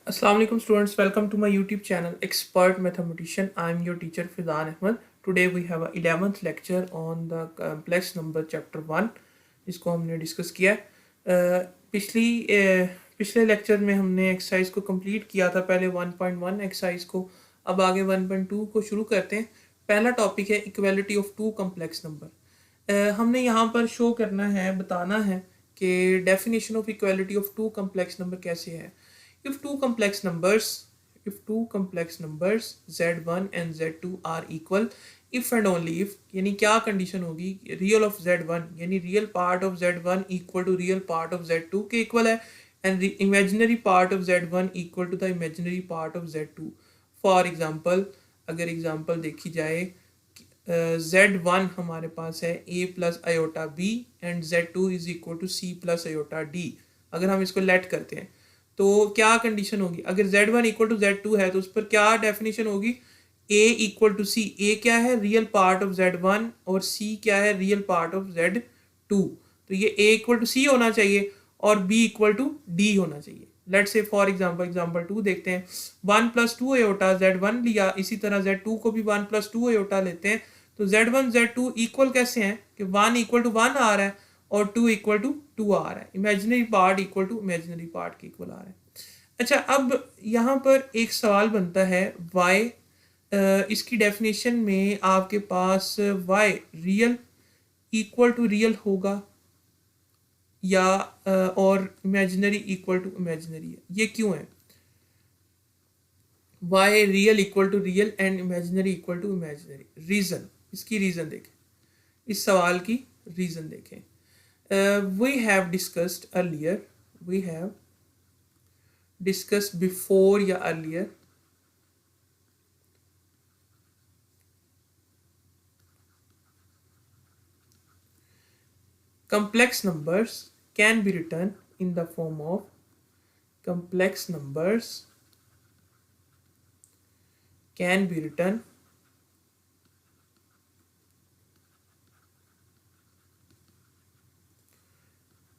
Assalamu alaikum students, welcome to my YouTube channel Expert Mathematician. I am your teacher Fizan Ahmed. Today we have a 11th lecture on the complex number chapter 1 जिसको हमने discuss किया है। पिछले lecture में हमने exercise को complete किया था, पहले 1.1 एक्सरसाइज को। अब आगे 1.2 को शुरू करते हैं। पहला टॉपिक है equality of two complex number. हमने यहाँ पर शो करना है, बताना है कि definition of equality of two complex number कैसे है। if two complex numbers z1 and z2 are equal, if and only if, यानी क्या कंडीशन होगी, रियल ऑफ z1 यानी real part of z1 equal to real part of z2 के equal है, and imaginary part of z1 equal to the imaginary part of z2। For example, अगर example देखी जाए, z1 हमारे पास है a plus iota b and z2 is equal to c plus iota d। अगर हम इसको लेट करते हैं तो क्या कंडीशन होगी, अगर z1 इक्वल टू z2 है तो उस पर क्या डेफिनेशन होगी, a equal to c। a क्या है, रियल पार्ट ऑफ z1, और c क्या है, रियल पार्ट ऑफ z2। तो ये a इक्वल टू c होना चाहिए और b इक्वल टू d होना चाहिए। लेट्स से फॉर एग्जांपल 2 देखते हैं। 1 प्लस 2 आयोटा z1 लिया, इसी तरह z2 को भी 1 प्लस 2 आयोटा लेते हैं। तो z1 z2 इक्वल कैसे हैं कि 1 इक्वल टू 1 आ रहा है और 2 इक्वल टू 2 आ रहा है, imaginary part equal to imaginary part के इक्वल आ रहा है। अच्छा, अब यहाँ पर एक सवाल बनता है, y इसकी डेफिनेशन में आपके पास y real equal to real होगा या और इमेजिनरी इक्वल टू इमेजिनरी है, ये क्यों है? y real equal to real and imaginary equal to imaginary, reason, इसकी रीज़न देखें, इस सवाल की रीज़न देखें। we have discussed before या earlier complex numbers can be written in the form of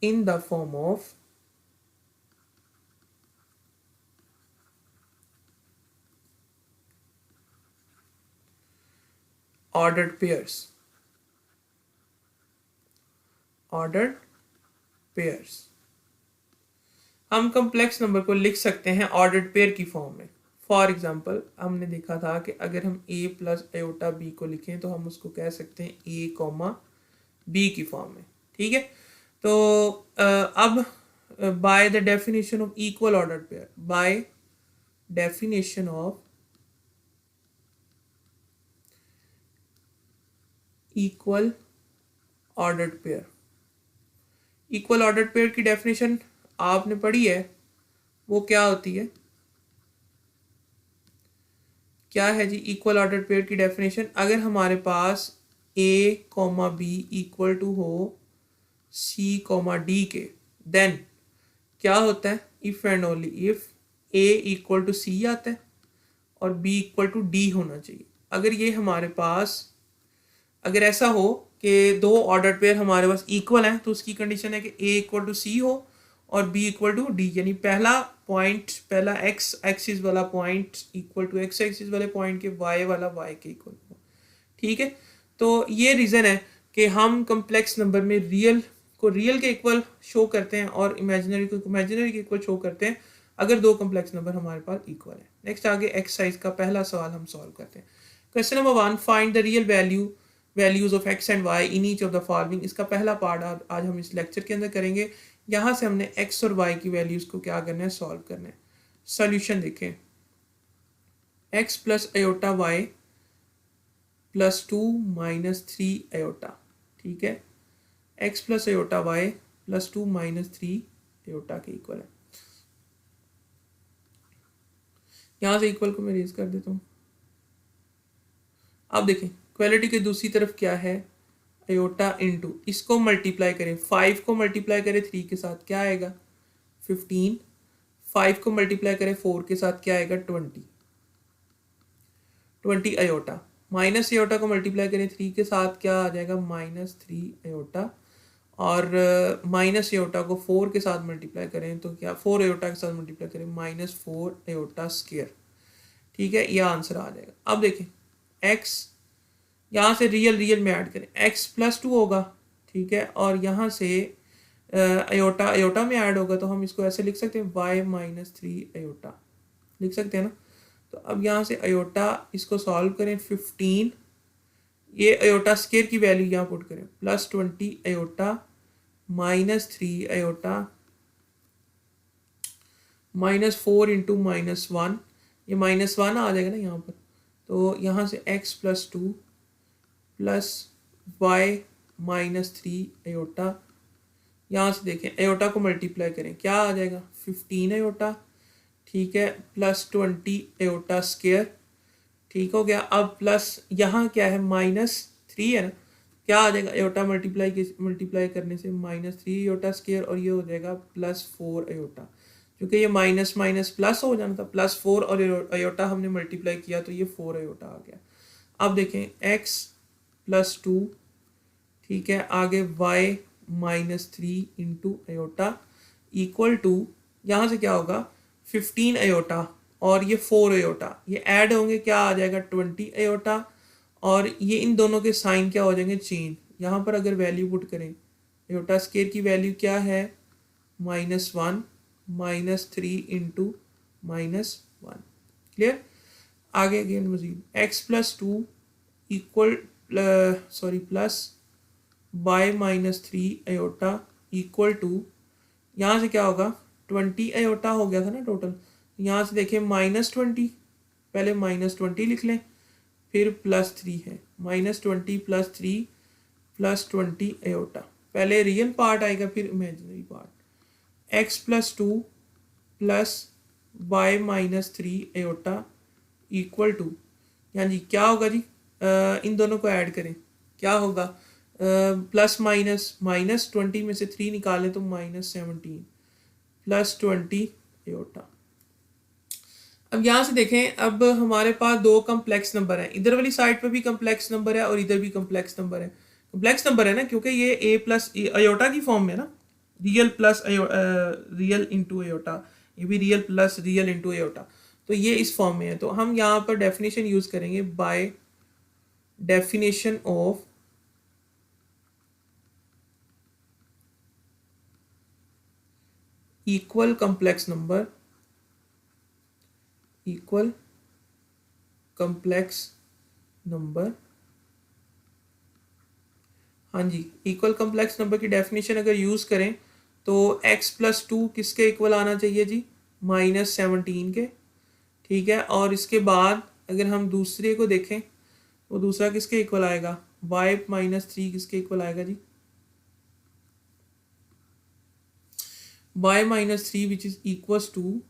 in the form of ordered pairs। हम complex number को लिख सकते हैं ऑर्डर्ड पेयर की फॉर्म में। फॉर एग्जांपल, हमने देखा था कि अगर हम a प्लस आयोटा b को लिखें तो हम उसको कह सकते हैं a कॉमा b की फॉर्म में, ठीक है। तो अब by the definition of equal ordered pair, by definition of equal ordered pair, equal ordered pair की डेफिनेशन आपने पढ़ी है, वो क्या होती है, क्या है जी इक्वल ऑर्डर्ड पेयर की डेफिनेशन? अगर हमारे पास a comma b equal to हो c कॉमा d के, देन क्या होता है, if and only if a equal to c आता है और b इक्वल टू d होना चाहिए। अगर ये हमारे पास, अगर ऐसा हो कि दो ऑर्डर्ड पेयर हमारे पास इक्वल हैं तो उसकी कंडीशन है कि a इक्वल टू c हो और b इक्वल टू d, यानी पहला x एक्सिस वाला point equal to x axis वाले पॉइंट के y वाला y के इक्वल हो, ठीक है। तो ये रीज़न है कि हम कम्प्लेक्स नंबर में रियल को रियल के इक्वल शो करते हैं और इमेजिनरी को इमेजिनरी के इक्वल शो करते हैं अगर दो कम्प्लेक्स नंबर हमारे पास इक्वल है। नेक्स्ट आगे एक्सरसाइज का पहला सवाल हम सॉल्व करते हैं। Question number 1, find the real values of x and y in each of the following. इसका पहला पार्ट आज हम इस लेक्चर के अंदर करेंगे। यहाँ से हमने x और y की वैल्यूज को क्या करना है, सॉल्व करना है। सॉल्यूशन देखें, x plus iota y plus 2 minus 3 iota, ठीक है। x plus iota y plus 2 minus 3 iota के इक्वल है। यहाँ से इक्वल को मैं रेज कर देता हूँ। अब देखें इक्वालिटी के दूसरी तरफ क्या है, आयोटा इनटू, इसको मल्टीप्लाई करें, 5 को मल्टीप्लाई करें 3 के साथ क्या आएगा 15, 5 को मल्टीप्लाई करें 4 के साथ क्या आएगा 20 आयोटा, माइनस आयोटा को मल्टीप्लाई करें 3 के साथ क्या आ जाएगा -3 आयोटा, और माइनस एयोटा को 4 के साथ मल्टीप्लाई करें तो क्या 4 एयोटा के साथ मल्टीप्लाई करें -4 एयोटा स्क्वायर। ठीक है, यह आंसर आ जाएगा। अब देखें x यहाँ से रियल रियल में ऐड करें x+2 होगा। ठीक है, और यहाँ से अयोटा अयोटा में ऐड होगा तो हम इसको ऐसे लिख सकते हैं y-3 अयोटा लिख सकते हैं ना। तो अब यहाँ से अयोटा इसको सॉल्व करें 15, ये अयोटा स्क्वायर की वैल्यू यहाँ पुट करें +20 अयोटा -3 अयोटा -4 इंटू -1, ये -1 आ जाएगा ना यहाँ पर। तो यहाँ से x+2 प्लस y-3 अयोटा, यहाँ से देखें अयोटा को मल्टीप्लाई करें क्या आ जाएगा 15 अयोटा। ठीक है, +20 अयोटा स्क्वायर। ठीक हो गया। अब प्लस यहाँ क्या है -3 है ना, क्या आ जाएगा अयोटा मल्टीप्लाई करने से -3 अयोटा स्क्वायर, और ये हो जाएगा +4 अयोटा। क्योंकि ये माइनस माइनस प्लस हो जाना था, +4 और अयोटा हमने मल्टीप्लाई किया तो ये 4 अयोटा आ गया। अब देखें x+2, ठीक है, आगे y-3 into aorta equal to, यहाँ से क्या होगा 15 अयोटा और ये 4 अयोटा, ये ऐड होंगे क्या आ जाएगा 20 अयोटा, और ये इन दोनों के साइन क्या हो जाएंगे चेंज। यहाँ पर अगर वैल्यू पुट करें अयोटा स्क्वायर की वैल्यू क्या है -1 -3 इंटू -1। क्लियर। आगे अगेन मजीद x+2 equal plus y-3 iota equal to, यहाँ से क्या होगा 20 अयोटा हो गया था ना टोटल, यहाँ से देखें -20, पहले -20 लिख लें फिर +3 है -20 +3 +20 अयोटा, पहले रियल पार्ट आएगा फिर imaginary part. x+2 plus y-3 iota equal to, हाँ जी क्या होगा जी, इन दोनों को ऐड करें क्या होगा, प्लस माइनस 20 में से 3 निकालें तो -17 +20 अयोटा। अब यहाँ से देखें, अब हमारे पास दो कम्प्लेक्स नंबर हैं, इधर वाली साइड पे भी कम्प्लेक्स नंबर है और इधर भी कम्प्लेक्स नंबर है। कम्प्लेक्स नंबर है ना क्योंकि ये a प्लस अयोटा की फॉर्म में ना, real plus real into iota, ये भी real plus real into iota, तो ये इस फॉर्म में है। तो हम यहाँ पर डेफिनेशन यूज करेंगे bye definition of equal complex number, equal complex number. हाँ जी, इक्वल कम्प्लेक्स नंबर की डेफिनेशन अगर यूज करें तो x+2 किसके इक्वल आना चाहिए जी -17 के। ठीक है, और इसके बाद अगर हम दूसरे को देखें वो दूसरा किसके इक्वल आएगा y-3 किसके इक्वल आएगा जी y-3 which is equals to,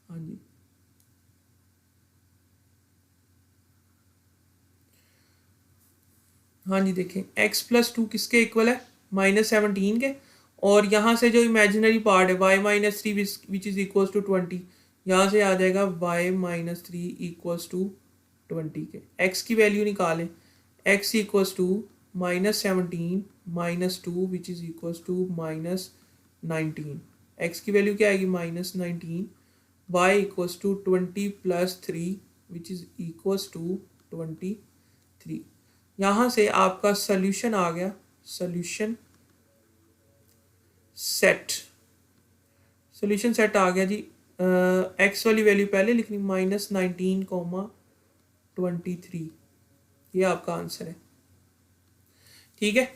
हाँ जी हाँ जी देखें x+2 किसके इक्वल है -17 के, और यहाँ से जो इमेजिनरी पार्ट है y-3 which is equals to 20, यहाँ से आ जाएगा y-3 इक्वल्स टू 20 के। x की वैल्यू निकालें, x equals to -17 -2 which is equals to -19, x की वैल्यू क्या आएगी -19, y equals to 20 + 3 which is equals to 23। यहाँ से आपका सोल्यूशन आ गया, सोल्यूशन सेट, सोल्यूशन सेट आ गया जी। x वाली वैल्यू पहले लिखनी -19, 23, ये आपका आंसर है। ठीक है।